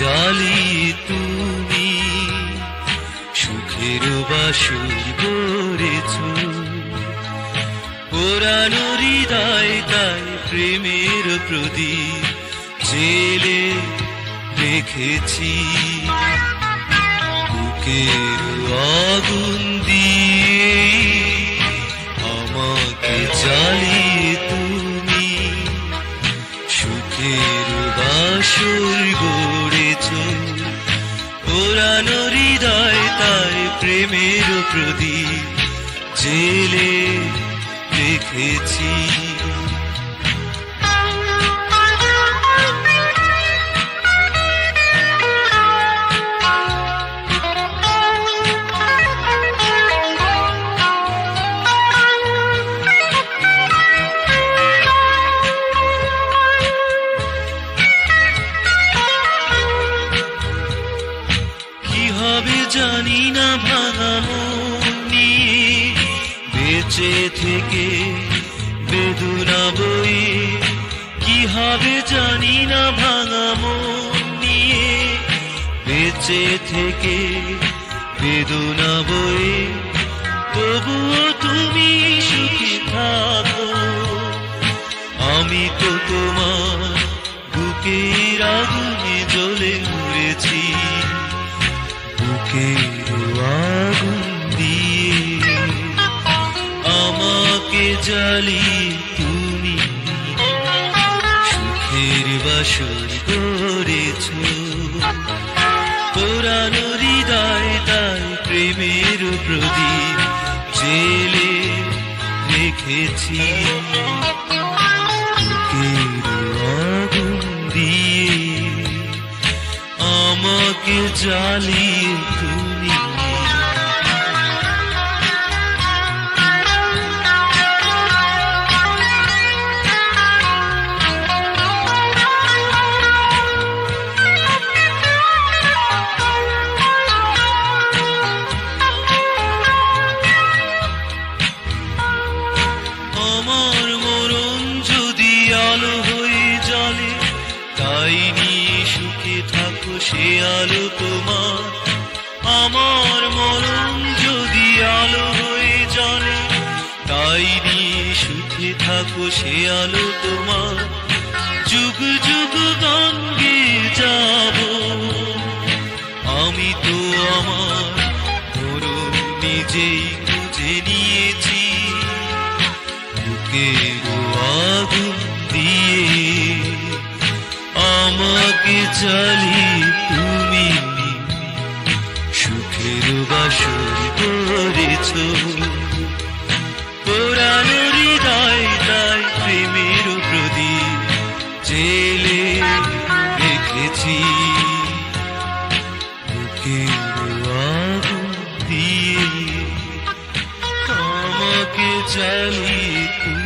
জ্বালিয়ে তুমি সুখের বাসর গড়েছ। পুরানো হৃদয় তাই প্রেমের প্রদীপ জেলে রেখেছি। বুকের আগুন দিয়ে আমাকে জ্বালিয়ে তুমি সুখের বাসর গড়েছ। পুরানো হৃদয় তাই প্রেমের প্রদীপ জেলে রেখেছি। জানি না ভাঙা মন নিয়ে বেঁচে থেকে বেদনা বয়ে, কি হবে জানি না ভাঙা মন নিয়ে বেঁচে থেকে বেদনা বয়ে। তবুও তুমি সুখে থাকো, আমি তো তোমার বুকের আগুনে জ্বলে মরেছি। বুকের আগুন দিয়ে আমাকে জ্বালিয়ে তুমি সুখের বাসর গড়েছ। পুরানো হৃদয় তাই প্রেমের প্রদীপ জেলে রেখেছি। বুকের আগুন দিয়ে আমাকে জ্বালিয়ে তুমি আমার মরণ যদি আলো হয়ে জ্বলে, তাই নিয়ে সুখে থাকো সে আলো তোমার। আমার মরণ যদি আলো হয়ে জ্বলে, তাই নিয়ে সুখে থাকো সে আলো তোমার। যুগ যুগ গান গেয়ে যাব আমি তো আমার মরণ নিজেই খুঁজে নিয়েছি। বুকের আগুন দিয়ে আমাকে জ্বালিয়ে তুমি সুখের বাসর গড়েছ। পুরানো হৃদয় তাই প্রেমের প্রদীপ জেলে রেখেছি। বুকের আগুন দিয়ে আমাকে জ্বালিয়ে